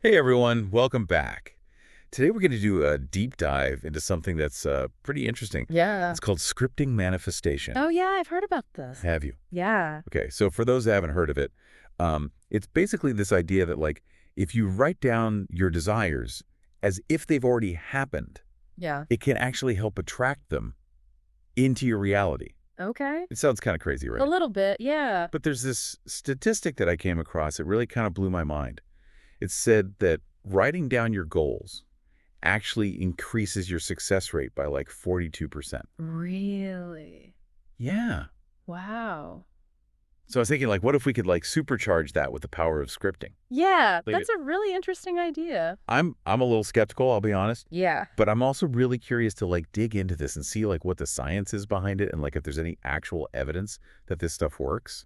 Hey everyone, welcome back. Today we're going to do a deep dive into something that's pretty interesting. Yeah. It's called scripting manifestation. Oh, yeah, I've heard about this. Have you? Yeah. Okay, so for those that haven't heard of it, it's basically this idea that like if you write down your desires as if they've already happened, Yeah. it can actually help attract them into your reality. Okay. It sounds kind of crazy, A right? little bit, yeah. But there's this statistic that I came across. It really kind of blew my mind. It said that writing down your goals actually increases your success rate by like 42%. Really? Yeah. Wow. So I was thinking like, what if we could like supercharge that with the power of scripting? Yeah, Like, that's a really interesting idea. I'm a little skeptical, I'll be honest, Yeah. but I'm also really curious to like dig into this and see like what the science is behind it and like if there's any actual evidence that this stuff works.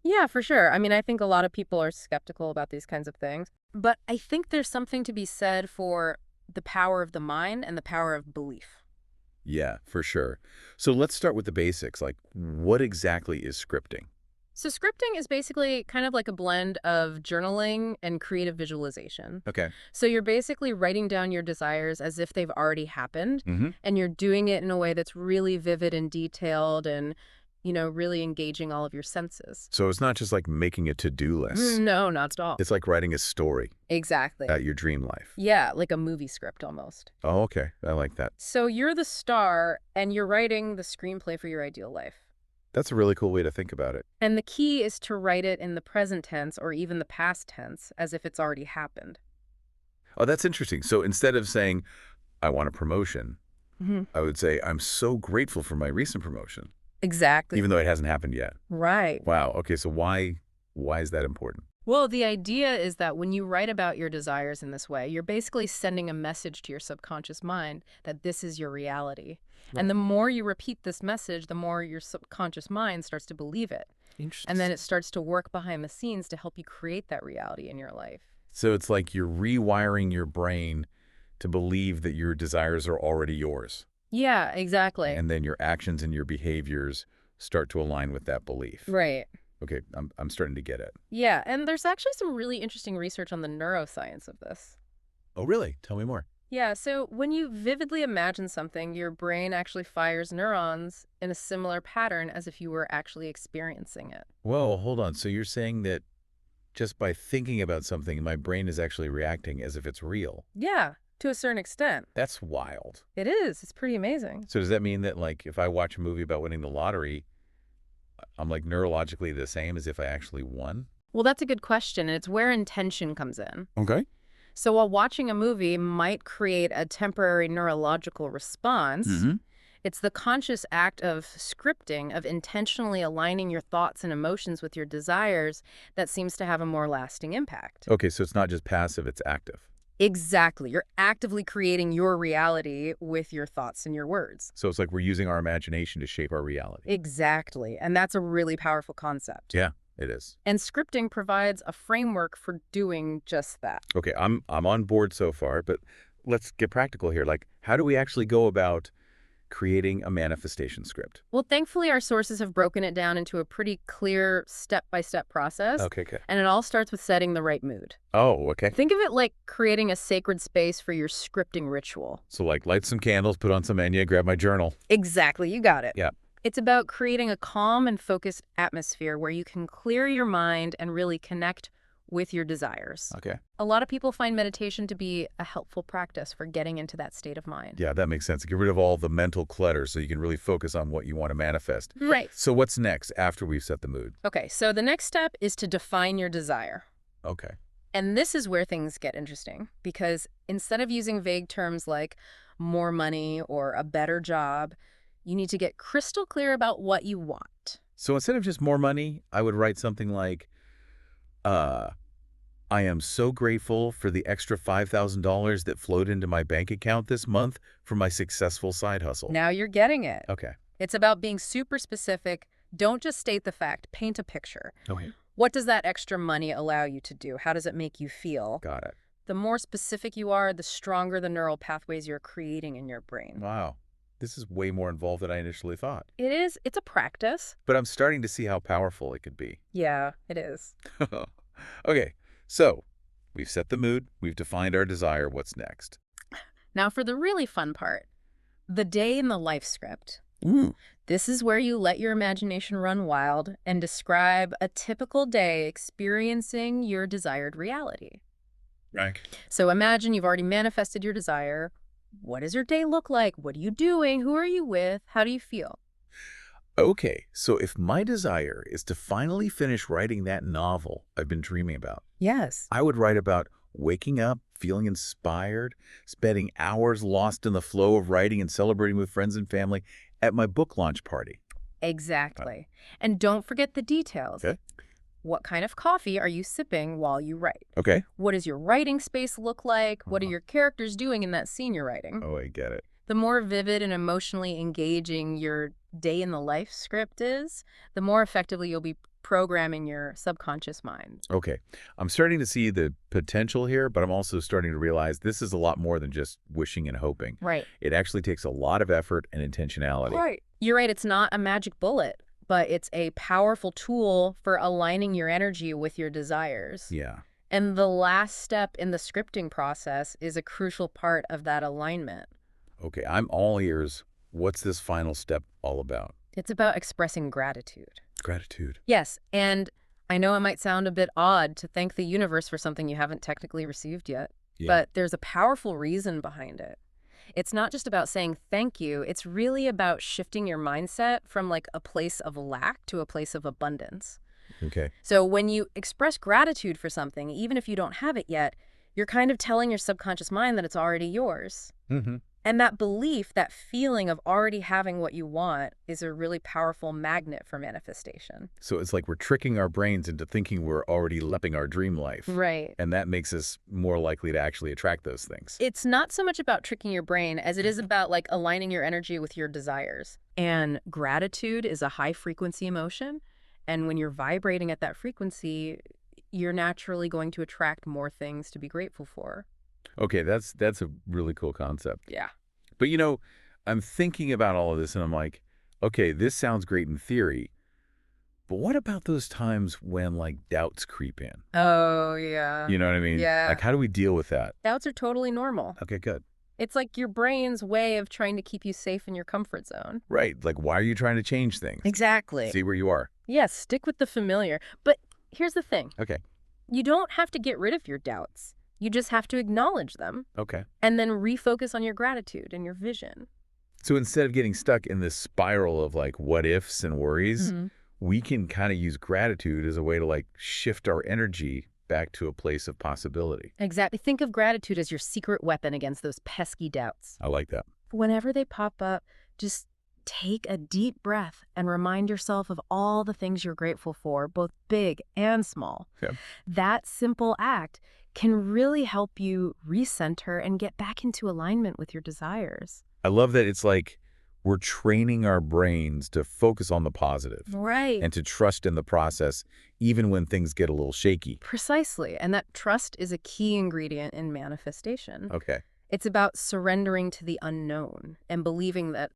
Yeah, for sure. I mean, I think a lot of people are skeptical about these kinds of things, but I think there's something to be said for the power of the mind and the power of belief. Yeah, for sure. So let's start with the basics. Like, what exactly is scripting? So scripting is basically kind of like a blend of journaling and creative visualization. Okay. So you're basically writing down your desires as if they've already happened, Mm-hmm. and you're doing it in a way that's really vivid and detailed and, really engaging all of your senses. So it's not just like making a to-do list. No, not at all. It's like writing a story Exactly. at your dream life. Yeah, like a movie script almost. Oh, okay. I like that. So you're the star and you're writing the screenplay for your ideal life. That's a really cool way to think about it. And the key is to write it in the present tense or even the past tense as if it's already happened. Oh, that's interesting. So instead of saying, I want a promotion, Hmm. I would say, I'm so grateful for my recent promotion, Exactly. even though it hasn't happened yet. Right. Wow. Okay. So why is that important? Well, the idea is that when you write about your desires in this way, you're basically sending a message to your subconscious mind that this is your reality. Right. And the more you repeat this message, the more your subconscious mind starts to believe it. Interesting. And then it starts to work behind the scenes to help you create that reality in your life. So it's like you're rewiring your brain to believe that your desires are already yours. Yeah, exactly. And then your actions and your behaviors start to align with that belief. Right. Okay, I'm starting to get it. Yeah, and there's actually some really interesting research on the neuroscience of this. Oh, really? Tell me more. Yeah, so when you vividly imagine something, your brain actually fires neurons in a similar pattern as if you were actually experiencing it. Whoa, hold on. So you're saying that just by thinking about something, my brain is actually reacting as if it's real? Yeah, to a certain extent. That's wild. It is. It's pretty amazing. So does that mean that, like, if I watch a movie about winning the lottery, I'm, like, neurologically the same as if I actually won? Well, that's a good question, and it's where intention comes in. Okay. So while watching a movie might create a temporary neurological response, Mm-hmm. it's the conscious act of scripting, of intentionally aligning your thoughts and emotions with your desires that seems to have a more lasting impact. Okay, so it's not just passive, it's active. Exactly. You're actively creating your reality with your thoughts and your words. So it's like we're using our imagination to shape our reality. Exactly. And that's a really powerful concept. Yeah, it is. And scripting provides a framework for doing just that. Okay, I'm on board so far, but let's get practical here. Like, how do we actually go about creating a manifestation script? Well, thankfully, our sources have broken it down into a pretty clear step-by-step process. Okay, good. And it all starts with setting the right mood. Oh, okay. Think of it like creating a sacred space for your scripting ritual. So like light some candles, put on some Enya, grab my journal. Exactly, you got it. Yeah. It's about creating a calm and focused atmosphere where you can clear your mind and really connect with your desires. Okay. A lot of people find meditation to be a helpful practice for getting into that state of mind. Yeah, that makes sense. Get rid of all the mental clutter so you can really focus on what you want to manifest. Right. So what's next after we've set the mood? Okay, so the next step is to define your desire. Okay. And this is where things get interesting because instead of using vague terms like more money or a better job, you need to get crystal clear about what you want. So instead of just more money, I would write something like, uh, I am so grateful for the extra $5,000 that flowed into my bank account this month from my successful side hustle. Now you're getting it. Okay. It's about being super specific. Don't just state the fact, paint a picture. Okay. What does that extra money allow you to do? How does it make you feel? Got it. The more specific you are, the stronger the neural pathways you're creating in your brain. Wow. This is way more involved than I initially thought. It is. It's a practice. But I'm starting to see how powerful it could be. Yeah, it is. Okay. So We've set the mood. We've defined our desire. What's next? Now for the really fun part, the day in the life script. Ooh. This is where you let your imagination run wild and describe a typical day experiencing your desired reality. Right. So imagine you've already manifested your desire. What does your day look like? What are you doing? Who are you with? How do you feel? Okay, so if my desire is to finally finish writing that novel I've been dreaming about, Yes. I would write about waking up, feeling inspired, spending hours lost in the flow of writing and celebrating with friends and family at my book launch party. Uh, Exactly. And don't forget the details. Okay. What kind of coffee are you sipping while you write? Okay. What does your writing space look like? What are Uh-huh. your characters doing in that scene you're writing? Oh, I get it. The more vivid and emotionally engaging your day in the life script is, the more effectively you'll be programming your subconscious mind. Okay. I'm starting to see the potential here, but I'm also starting to realize this is a lot more than just wishing and hoping. Right. It actually takes a lot of effort and intentionality. Right. You're right, it's not a magic bullet, but it's a powerful tool for aligning your energy with your desires. Yeah. And the last step in the scripting process is a crucial part of that alignment. Okay, I'm all ears. What's this final step all about? It's about expressing gratitude. Gratitude. Yes, and I know it might sound a bit odd to thank the universe for something you haven't technically received yet, Yeah. but there's a powerful reason behind it. It's not just about saying thank you, it's really about shifting your mindset from like a place of lack to a place of abundance. Okay. So when you express gratitude for something, even if you don't have it yet, you're kind of telling your subconscious mind that it's already yours. Mm-hmm. And that belief, that feeling of already having what you want is a really powerful magnet for manifestation. So it's like we're tricking our brains into thinking we're already living our dream life. Right. And that makes us more likely to actually attract those things. It's not so much about tricking your brain as it is about like aligning your energy with your desires. And gratitude is a high frequency emotion. And when you're vibrating at that frequency, you're naturally going to attract more things to be grateful for. Okay, that's a really cool concept. Yeah. But I'm thinking about all of this and I'm like, okay, this sounds great in theory, but what about those times when like doubts creep in? Oh, yeah. You know what I mean? Yeah. Like, how do we deal with that? Doubts are totally normal. Okay, good. It's like your brain's way of trying to keep you safe in your comfort zone. Right. Like, why are you trying to change things? Exactly. See where you are. Yes, stick with the familiar. But here's the thing. Okay. You don't have to get rid of your doubts. You just have to acknowledge them Okay. and then refocus on your gratitude and your vision. So instead of getting stuck in this spiral of like what ifs and worries, Mhm. we can kind of use gratitude as a way to like shift our energy back to a place of possibility. Exactly. Think of gratitude as your secret weapon against those pesky doubts. I like that. Whenever they pop up, just take a deep breath and remind yourself of all the things you're grateful for, both big and small. Okay. That simple act can really help you recenter and get back into alignment with your desires. I love that it's like we're training our brains to focus on the positive Right. and to trust in the process, even when things get a little shaky. Precisely. And that trust is a key ingredient in manifestation. Okay. It's about surrendering to the unknown and believing that